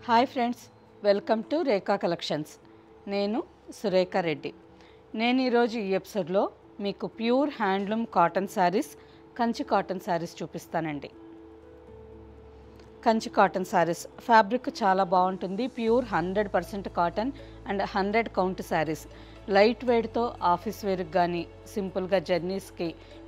Hi friends, welcome to Rekha collections. నేను సురేఖ రెడ్డి. నేను ఈరోజు ఈ ఎపిసోడ్లో మీకు pure handloom cotton saris, Kanchi cotton saris చూపిస్తానండి. కంచి కాటన్ శారీస్ ఫ్యాబ్రిక్ చాలా బాగుంటుంది. Pure 100% cotton and 100 count saris. Light వెయిట్తో ఆఫీస్ వేర్కి కానీ సింపుల్గా జర్నీస్కి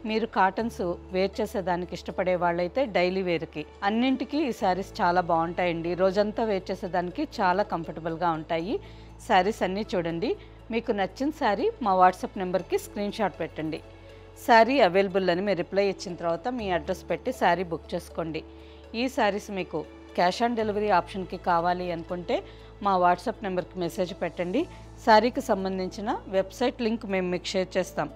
మీరు కాటన్స్ వేర్ చేసేదానికి ఇష్టపడే వాళ్ళైతే డైలీ వేర్కి అన్నింటికి ఈ శారీస్ చాలా బాగుంటాయండి. రోజంతా వేర్ చేసేదానికి చాలా కంఫర్టబుల్గా ఉంటాయి. శారీస్ అన్నీ చూడండి. మీకు నచ్చిన శారీ మా వాట్సాప్ నెంబర్కి స్క్రీన్ షాట్ పెట్టండి. శారీ అవైలబుల్ అని మీరు రిప్లై ఇచ్చిన తర్వాత మీ అడ్రస్ పెట్టి శారీ బుక్ చేసుకోండి. ఈ శారీస్ మీకు క్యాష్ ఆన్ డెలివరీ ఆప్షన్కి కావాలి అనుకుంటే మా వాట్సాప్ నెంబర్కి మెసేజ్ పెట్టండి. శారీకి సంబంధించిన వెబ్సైట్ లింక్ మేము మీకు షేర్ చేస్తాం.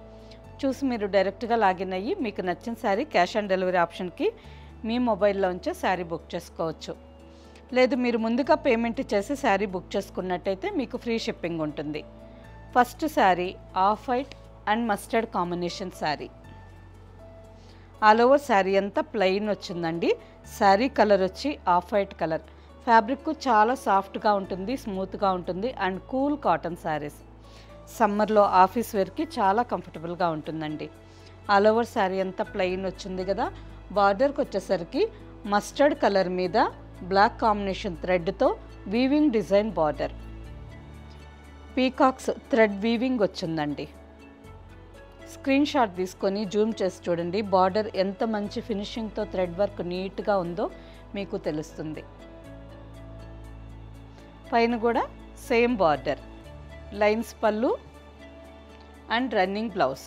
చూసి మీరు డైరెక్ట్గా లాగిన్ అయ్యి మీకు నచ్చిన శారీ క్యాష్ ఆన్ డెలివరీ ఆప్షన్కి మీ మొబైల్లో ఉంచే శారీ బుక్ చేసుకోవచ్చు. లేదు మీరు ముందుగా పేమెంట్ చేసి శారీ బుక్ చేసుకున్నట్టయితే మీకు ఫ్రీ షిప్పింగ్ ఉంటుంది. First sari off white and mustard combination sari. All over sari అంతా ప్లెయిన్ వచ్చిందండి. శారీ కలర్ వచ్చి ఆఫ్ వైట్ కలర్. ఫ్యాబ్రిక్ చాలా సాఫ్ట్గా ఉంటుంది, స్మూత్గా ఉంటుంది అండ్ కూల్ కాటన్ శారీస్. సమ్మర్లో ఆఫీస్ వేర్కి చాలా కంఫర్టబుల్గా ఉంటుందండి. ఆల్ ఓవర్ శారీ అంతా ప్లెయిన్ వచ్చింది కదా. బార్డర్కి వచ్చేసరికి మస్టర్డ్ కలర్ మీద బ్లాక్ కాంబినేషన్ థ్రెడ్తో weaving design border. Peacocks thread weaving వచ్చిందండి. స్క్రీన్ షాట్ తీసుకొని జూమ్ చేసి చూడండి. బార్డర్ ఎంత మంచి ఫినిషింగ్తో థ్రెడ్ వర్క్ నీట్గా ఉందో మీకు తెలుస్తుంది. పైన కూడా సేమ్ బార్డర్, లైన్స్ పళ్ళు అండ్ రన్నింగ్ బ్లౌజ్.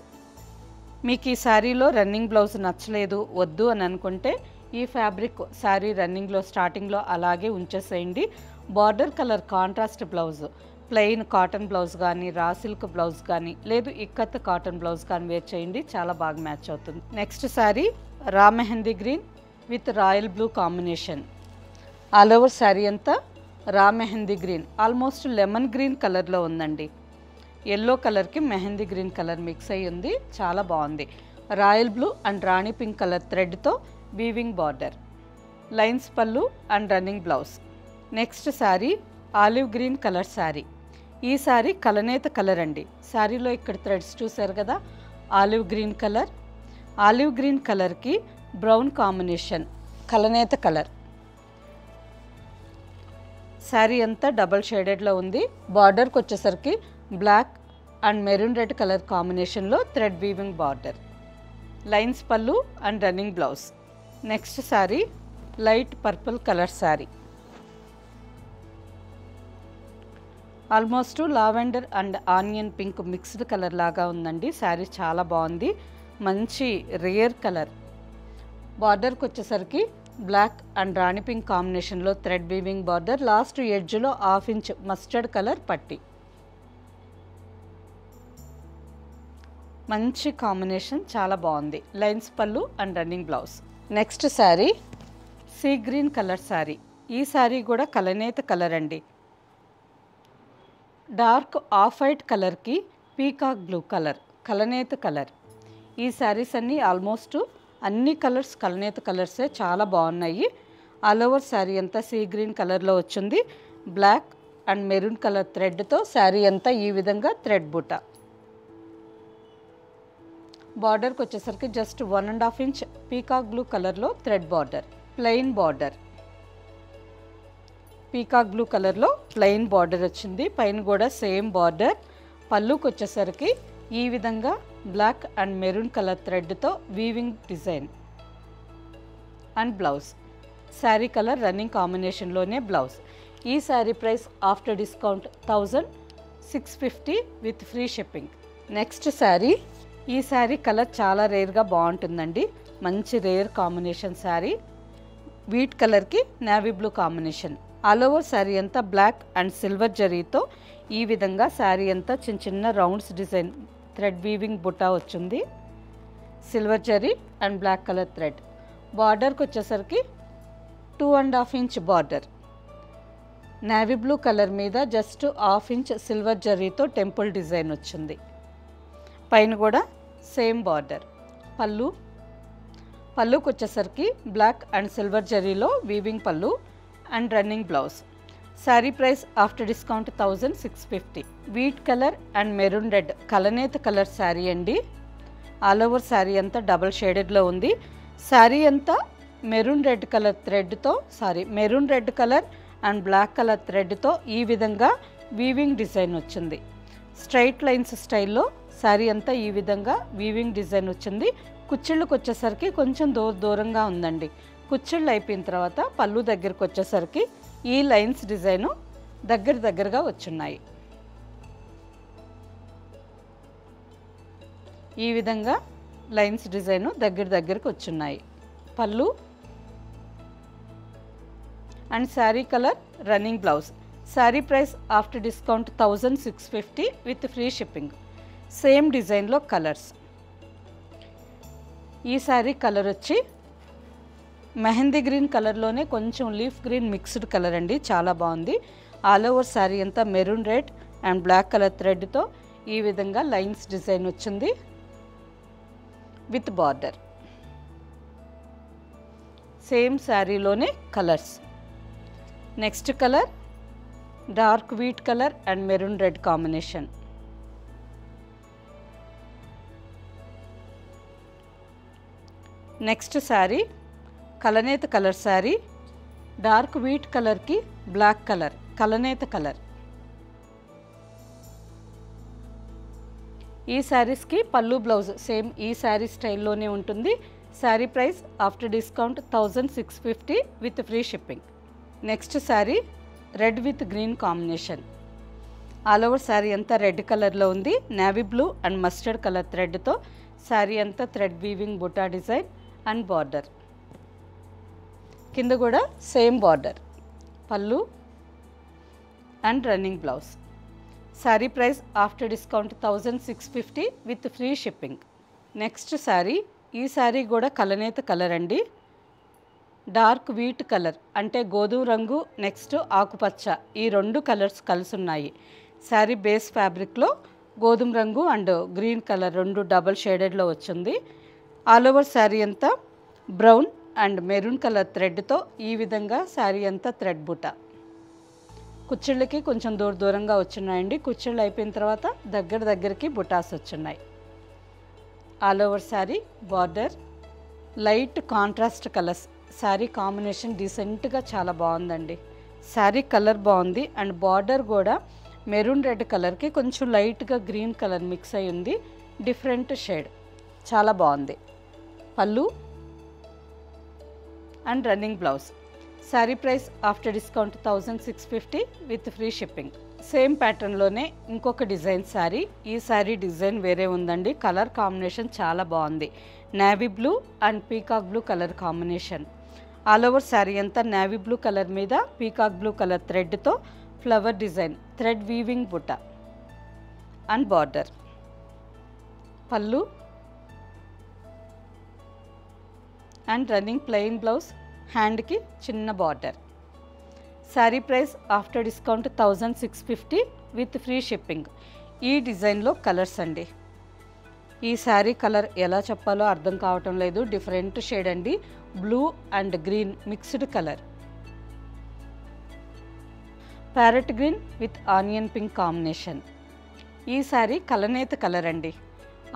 మీకు ఈ శారీలో రన్నింగ్ బ్లౌజ్ నచ్చలేదు వద్దు అని అనుకుంటే ఈ ఫ్యాబ్రిక్ శారీ రన్నింగ్లో స్టార్టింగ్లో అలాగే ఉంచేసేయండి. Border colour contrast blouse, plain cotton blouse కానీ రా సిల్క్ బ్లౌజ్ కానీ లేదు ఇక్కత్ కాటన్ బ్లౌజ్ కానీ వేర్ చేయండి, చాలా బాగా మ్యాచ్ అవుతుంది. Next sari raw mehndi green with royal blue combination. All over sari అంతా raw mehndi green, almost lemon green కలర్లో ఉందండి. ఎల్లో కలర్కి మెహందీ గ్రీన్ కలర్ మిక్స్ అయ్యి ఉంది, చాలా బాగుంది. Royal blue and rani pink colour థ్రెడ్తో వీవింగ్ బార్డర్, లైన్స్ పళ్ళు and running blouse. Next sari olive green colour sari. ఈ శారీ కలనేత కలర్ అండి. శారీలో ఇక్కడ థ్రెడ్స్ చూసారు కదా, olive green colour. Olive green కలర్కి బ్రౌన్ కాంబినేషన్ కలనేత కలర్. శారీ అంతా డబల్ షేడెడ్లో ఉంది. బార్డర్కి వచ్చేసరికి black and maroon red colour కాంబినేషన్లో థ్రెడ్ వీవింగ్ బార్డర్, లైన్స్ పళ్ళు and running blouse. Next sari light purple colour sari. Almost lavender and onion pink mixed colour లాగా ఉందండి. శారీ చాలా బాగుంది, మంచి రేర్ కలర్. బార్డర్కి వచ్చేసరికి బ్లాక్ అండ్ రాణి పింక్ కాంబినేషన్లో థ్రెడ్ వీవింగ్ బార్డర్, లాస్ట్ ఎడ్జ్లో 1/2 ఇంచ్ మస్టర్డ్ కలర్ పట్టి. మంచి కాంబినేషన్, చాలా బాగుంది. లైన్స్ పళ్ళు and running blouse. Next sari sea green colour sari. ఈ శారీ కూడా కలనేత కలర్ అండి. డార్క్ ఆఫ్ వైట్ కలర్కి పీకాక్ బ్లూ కలర్, కలనేత కలర్. ఈ శారీస్ అన్నీ ఆల్మోస్ట్ అన్ని కలర్స్ కలనేత కలర్సే, చాలా బాగున్నాయి. ఆల్ ఓవర్ శారీ అంతా సీ గ్రీన్ కలర్లో వచ్చింది. బ్లాక్ అండ్ మెరూన్ కలర్ థ్రెడ్తో శారీ అంతా ఈ విధంగా థ్రెడ్ బుట్ట. బార్డర్కి వచ్చేసరికి జస్ట్ 1.5 ఇంచ్ పీకాక్ బ్లూ కలర్లో thread border, plain border. Peacock blue కలర్లో ప్లెయిన్ బార్డర్ వచ్చింది. పైన కూడా సేమ్ బార్డర్. పళ్ళుకి వచ్చేసరికి ఈ విధంగా బ్లాక్ అండ్ మెరూన్ కలర్ థ్రెడ్తో weaving design and blouse. Sari colour running కాంబినేషన్లోనే బ్లౌజ్. ఈ sari price after discount 1650 with free shipping. Next sari. ఈ శారీ కలర్ చాలా రేర్గా బాగుంటుందండి. మంచి రేర్ కాంబినేషన్ శారీ. వీట్ కలర్కి navy blue combination. All over sari అంతా బ్లాక్ అండ్ సిల్వర్ జరీతో ఈ విధంగా శారీ అంతా చిన్న చిన్న రౌండ్స్ డిజైన్ థ్రెడ్ వీవింగ్ బుట్టా వచ్చింది. Silver zari and black colour thread. బార్డర్కి వచ్చేసరికి 2.5 inch border. Navy blue colour మీద జస్ట్ 1/2 ఇంచ్ సిల్వర్ జరీతో టెంపుల్ డిజైన్ వచ్చింది. పైన కూడా సేమ్ బార్డర్. పళ్ళుకి వచ్చేసరికి బ్లాక్ అండ్ సిల్వర్ జరీలో weaving pallu and running blouse. Sari price after discount 1650. Wheat colour and maroon red కలనేత కలర్ శారీ అండి. ఆల్ ఓవర్ శారీ అంతా డబల్ షేడెడ్లో ఉంది. శారీ అంతా మెరూన్ రెడ్ కలర్ థ్రెడ్తో maroon red colour and black colour థ్రెడ్తో ఈ విధంగా వీవింగ్ డిజైన్ వచ్చింది. స్ట్రైట్ లైన్స్ స్టైల్లో శారీ అంతా ఈ విధంగా వీవింగ్ డిజైన్ వచ్చింది. కుచ్చిళ్ళకి వచ్చేసరికి కొంచెం దూరంగా ఉందండి. కుచ్చిళ్ళు అయిపోయిన తర్వాత పళ్ళు దగ్గరికి వచ్చేసరికి ఈ లైన్స్ డిజైను దగ్గరగా వచ్చున్నాయి. ఈ విధంగా లైన్స్ డిజైను దగ్గరికి వచ్చున్నాయి. పళ్ళు and sari colour running blouse. Sari price after discount 1650 with free shipping. Same డిజైన్లో కలర్స్. ఈ శారీ కలర్ వచ్చి మెహందీ గ్రీన్ కలర్లోనే కొంచెం లీఫ్ గ్రీన్ మిక్స్డ్ కలర్ అండి. చాలా బాగుంది. ఆల్ ఓవర్ శారీ అంతా maroon red and black colour థ్రెడ్తో ఈ విధంగా లైన్స్ డిజైన్ వచ్చింది విత్ బార్డర్. సేమ్ శారీలోనే colours. Next colour dark wheat colour and maroon red combination. Next sari కలనేత కలర్ శారీ. డార్క్ వీట్ కలర్కి బ్లాక్ కలర్ కలనేత కలర్. ఈ శారీస్కి పళ్ళు బ్లౌజ్ సేమ్ ఈ శారీ స్టైల్లోనే ఉంటుంది. Sari price after discount 1650 with free shipping. Next sari red with green combination. All over sari అంతా red కలర్లో ఉంది. Navy blue and mustard colour థ్రెడ్తో శారీ అంతా థ్రెడ్ వీవింగ్ బుటా డిజైన్ అండ్ బార్డర్. కింద కూడా same border. Pallu and running blouse. Sari price after discount 1650 with free shipping. Next sari. ఈ శారీ కూడా కలనేత కలర్ అండి. డార్క్ వీట్ కలర్ అంటే గోధుమ రంగు నెక్స్ట్ ఆకుపచ్చ ఈ రెండు కలర్స్ కలిసి ఉన్నాయి. శారీ బేస్ ఫ్యాబ్రిక్లో గోధుమ రంగు అండ్ గ్రీన్ కలర్ రెండు డబల్ షేడెడ్లో వచ్చింది. ఆల్ ఓవర్ శారీ అంతా బ్రౌన్ అండ్ మెరూన్ కలర్ థ్రెడ్తో ఈ విధంగా శారీ అంతా థ్రెడ్ బుట్ట. కుచ్చిళ్ళకి కొంచెం దూరంగా వచ్చున్నాయండి. కుచ్చిళ్ళు అయిపోయిన తర్వాత దగ్గరికి బుటాస్ వచ్చున్నాయి. All over sari border light contrast colours. Sari combination డీసెంట్గా చాలా బాగుందండి. శారీ కలర్ బాగుంది అండ్ బార్డర్ కూడా మెరూన్ రెడ్ కలర్కి కొంచెం లైట్గా గ్రీన్ కలర్ మిక్స్ అయి ఉంది. డిఫరెంట్ షేడ్ చాలా బాగుంది. Pallu and running blouse. Sari price after discount 1650 with free shipping. Same ప్యాటర్న్లోనే ఇంకొక డిజైన్ శారీ. ఈ శారీ డిజైన్ వేరే ఉందండి. కలర్ కాంబినేషన్ చాలా బాగుంది. Navy blue and peacock blue colour combination. All over sari అంతా నేవీ బ్లూ కలర్ మీద పీకాక్ బ్లూ కలర్ థ్రెడ్తో ఫ్లవర్ డిజైన్ థ్రెడ్ వీవింగ్ బుట్ట and border. Pallu and running plain blouse. హ్యాండ్కి చిన్న border. Sari price after discount 1650 with free shipping. ఈ డిజైన్లో colours అండి. ఈ శారీ కలర్ ఎలా చెప్పాలో అర్థం కావటం లేదు. డిఫరెంట్ షేడ్ అండి. Blue and green mixed colour. Parrot green with onion pink combination. ఈ శారీ కలనేత కలర్ అండి.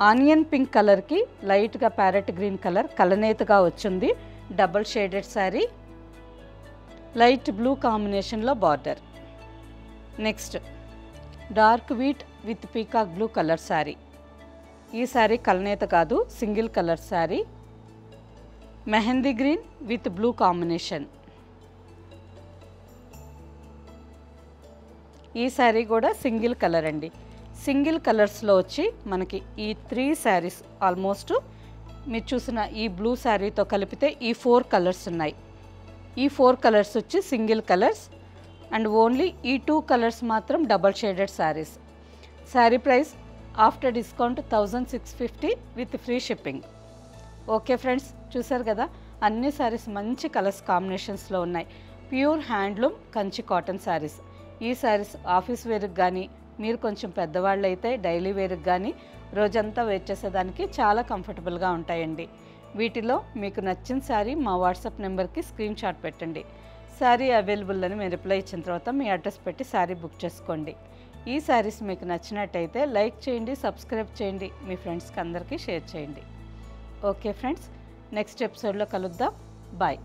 ఆనియన్ పింక్ కలర్కి లైట్గా ప్యారెట్ గ్రీన్ కలర్ కలనేతగా వచ్చింది. Double shaded sari. Light blue కాంబినేషన్లో border. Next dark wheat with peacock blue colour sari. ఈ శారీ కలనేత కాదు, single colour sari. Mehndi green with blue combination. ఈ శారీ కూడా సింగిల్ కలర్ అండి. సింగిల్ కలర్స్లో వచ్చి మనకి ఈ 3 శారీస్ ఆల్మోస్ట్ మీరు చూసిన ఈ బ్లూ శారీతో కలిపితే ఈ 4 కలర్స్ ఉన్నాయి. ఈ 4 కలర్స్ వచ్చి సింగిల్ కలర్స్ అండ్ ఓన్లీ ఈ 2 కలర్స్ మాత్రం double shaded saris. Sari price after discount 1650 with free shipping. Okay friends, చూసారు కదా, అన్ని శారీస్ మంచి కలర్స్ కాంబినేషన్స్లో ఉన్నాయి. Pure handloom Kanchi cotton saris. ఈ శారీస్ ఆఫీస్ వేర్కి కానీ, మీరు కొంచెం పెద్దవాళ్ళు అయితే డైలీ వేర్కి కానీ రోజంతా వేర్ చేసేదానికి చాలా కంఫర్టబుల్గా ఉంటాయండి. వీటిలో మీకు నచ్చిన శారీ మా వాట్సాప్ నెంబర్కి స్క్రీన్ షాట్ పెట్టండి. శారీ అవైలబుల్ అని మీరు రిప్లై ఇచ్చిన తర్వాత మీ అడ్రస్ పెట్టి శారీ బుక్ చేసుకోండి. ఈ శారీస్ మీకు నచ్చినట్టయితే లైక్ చేయండి, సబ్స్క్రైబ్ చేయండి, మీ ఫ్రెండ్స్కి అందరికీ షేర్ చేయండి. ఓకే ఫ్రెండ్స్, నెక్స్ట్ ఎపిసోడ్లో కలుద్దాం. బాయ్.